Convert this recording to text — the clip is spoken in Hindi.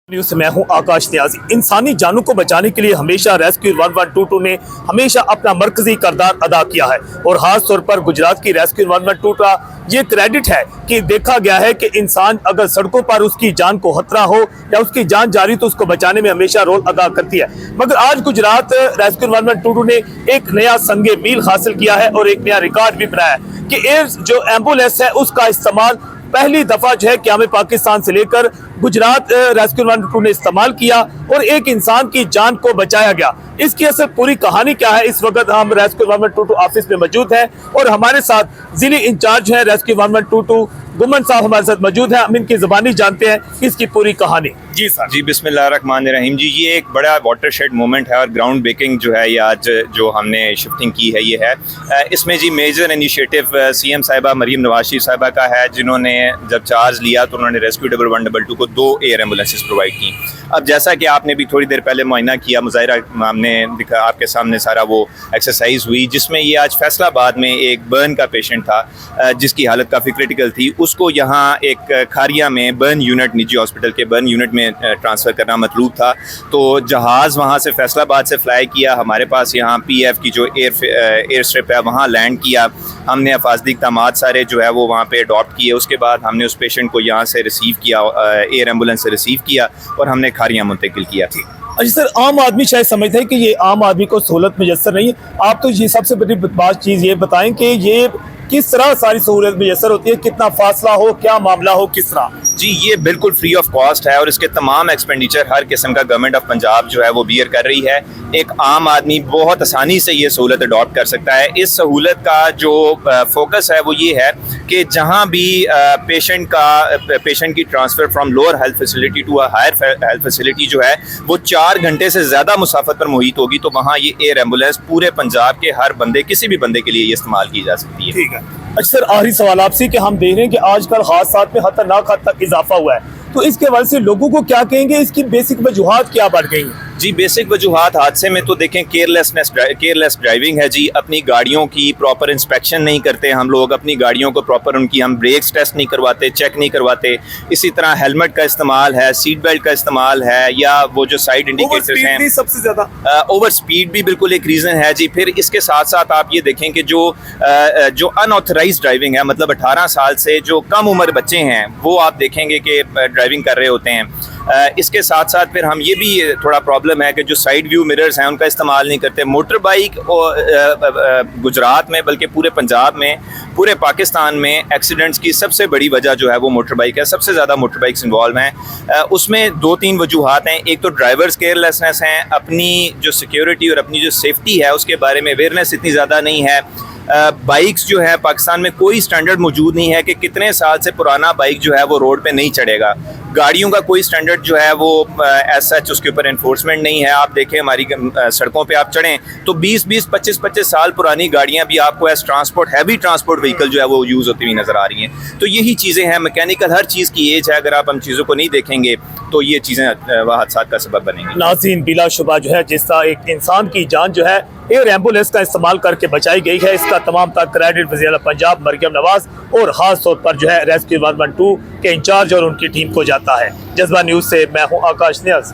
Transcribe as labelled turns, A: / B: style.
A: न्यूज़ से मैं हूं आकाश न्याजी। इंसानी जानों को बचाने के लिए हमेशा रेस्क्यू 1122 ने हमेशा अपना मरकजी किरदार अदा किया है और खास तौर पर गुजरात की रेस्क्यू 1122 का ये क्रेडिट है कि देखा गया है कि इंसान अगर सड़कों पर उसकी जान को खतरा हो या उसकी जान जारी तो उसको बचाने में हमेशा रोल अदा करती है। मगर आज गुजरात रेस्क्यू 1122 ने एक नया संगे मील हासिल किया है और एक नया रिकॉर्ड भी बनाया है कि एयर जो एम्बुलेंस है उसका इस्तेमाल पहली दफा जो है कि हमें पाकिस्तान से लेकर गुजरात रेस्क्यू 112 ने इस्तेमाल किया और एक इंसान की जान को बचाया गया। इसकी असल पूरी कहानी क्या है, इस वक्त हम रेस्क्यू 112 ऑफिस में मौजूद हैं और हमारे साथ जिले इंचार्ज हैं रेस्क्यू 112 गुमन साहब हमारे साथ मौजूद हैं। हम इनकी ज़बानी जानते हैं इसकी पूरी कहानी। जी सर।
B: जी बिस्मिल्लाहिर्रहमानिर्रहीम जी, ये एक बड़ा वाटरशेड मोमेंट है और ग्राउंड ब्रेकिंग जो है ये आज जो हमने शिफ्टिंग की है ये है। इसमें जी मेजर इनिशिएटिव सीएम साहिबा मरीम नवाज साहिबा का है, जिन्होंने जब चार्ज लिया तो उन्होंने रेस्क्यू 112 को 2 एयर एम्बुलेंसेज प्रोवाइड की। अब जैसा कि आपने भी थोड़ी देर पहले मुआयना किया, मुजाहिरा हमने दिखा आपके सामने सारा वो एक्सरसाइज हुई, जिसमें ये आज फैसलाबाद में एक बर्न का पेशेंट था जिसकी हालत काफ़ी क्रिटिकल थी। उसको यहाँ एक खारिया में बर्न यूनिट, निजी हॉस्पिटल के बर्न यूनिट में ट्रांसफ़र करना मतलूब था। तो जहाज़ वहाँ से फैसलाबाद से फ्लाई किया, हमारे पास यहाँ PF की जो एयर स्ट्रिप है वहाँ लैंड किया। हमने हिफाजती इक़दामात सारे जो है वो वहाँ पे अडॉप्ट किए। उसके बाद हमने उस पेशेंट को यहाँ से रिसीव किया, एयर एम्बुलेंस से रिसीव किया और हमने खारिया मुंतकिल किया।
A: अच्छा सर, आम आदमी शायद समझता है कि ये आम आदमी को सहूलत मुयसर नहीं है। आप तो ये सबसे बड़ी बात चीज़ ये बताएं कि ये किस तरह सारी सहूलत मुयसर होती है, कितना फासला हो, क्या मामला हो, किस तरह?
B: जी ये बिल्कुल फ्री ऑफ कॉस्ट है और इसके तमाम एक्सपेंडिचर हर किस्म का गवर्नमेंट ऑफ पंजाब जो है वो बियर कर रही है। एक आम आदमी बहुत आसानी से ये सहूलत अडॉप्ट कर सकता है। इस सहूलत का जो फोकस है वो ये है कि जहाँ भी पेशेंट की transfer from lower health facility to a higher health facility जो है वो 4 घंटे से ज़्यादा मुसाफत पर मुहित होगी, तो वहाँ ये एयर एम्बुलेंस पूरे पंजाब के हर बंदे, किसी भी बंदे के लिए ये इस्तेमाल की जा सकती है।
A: ठीक है। अच्छा सर, आखिरी सवाल आपसे कि हम देख रहे हैं कि आजकल हादसात में खतरनाक हद तक इजाफा हुआ है, तो इसके हवाले से लोगों को क्या कहेंगे, इसकी बेसिक वजूहात क्या बढ़ गई हैं?
B: जी बेसिक वजूहात हादसे में तो देखें केयरलेस ड्राइविंग है जी। अपनी गाड़ियों की प्रॉपर इंस्पेक्शन नहीं करते हम लोग, अपनी गाड़ियों को प्रॉपर उनकी हम ब्रेक्स टेस्ट नहीं करवाते, चेक नहीं करवाते। इसी तरह हेलमेट का इस्तेमाल है, सीट बेल्ट का इस्तेमाल है, या वो जो साइड इंडिकेटर्स हैं,
A: सबसे ज़्यादा
B: ओवर स्पीड भी बिल्कुल एक रीज़न है जी। फिर इसके साथ साथ आप ये देखें कि जो अनऑथराइज ड्राइविंग है, मतलब 18 साल से जो कम उम्र बच्चे हैं वो आप देखेंगे कि ड्राइविंग कर रहे होते हैं। इसके साथ साथ फिर हम ये भी थोड़ा प्रॉब्लम है कि जो साइड व्यू मिरर्स हैं उनका इस्तेमाल नहीं करते। मोटर बाइक और गुजरात में बल्कि पूरे पंजाब में, पूरे पाकिस्तान में एक्सीडेंट्स की सबसे बड़ी वजह जो है वो मोटर बाइक है। सबसे ज़्यादा मोटर बाइक्स इन्वॉल्व हैं। उसमें 2-3 वजूहात हैं। एक तो ड्राइवर्स केयरलेसनेस हैं, अपनी जो सिक्योरिटी और अपनी जो सेफ्टी है उसके बारे में अवेयरनेस इतनी ज़्यादा नहीं है। बाइक्स जो है पाकिस्तान में कोई स्टैंडर्ड मौजूद नहीं है कि कितने साल से पुराना बाइक जो है वो रोड पे नहीं चढ़ेगा। गाड़ियों का कोई स्टैंडर्ड जो है वो एज सच उसके ऊपर एनफोर्समेंट नहीं है। आप देखें हमारी सड़कों पे आप चढ़ें तो 20-20, 25-25 साल पुरानी गाड़ियां भी आपको age transport, heavy transport vehicle जो है वो यूज़ होती हुई नज़र आ रही हैं। तो यही चीज़ें हैं, मैकेनिकल हर चीज़ की एज है। अगर आप हम चीज़ों को नहीं देखेंगे तो ये चीज़ें हादसात का सबब बनेंगी।
A: नाज़रीन, बिलाशुबा जो है जिस तरह एक इंसान की जान जो है एयर एम्बुलेंस का इस्तेमाल करके बचाई गई है, इसका तमाम तक क्रेडिट वज़ीर पंजाब मरियम नवाज और ख़ास तौर पर जो है रेस्क्यू 112 के इंचार्ज और उनकी टीम को जाता है। जज्बा न्यूज़ से मैं हूँ आकाश न्याज़।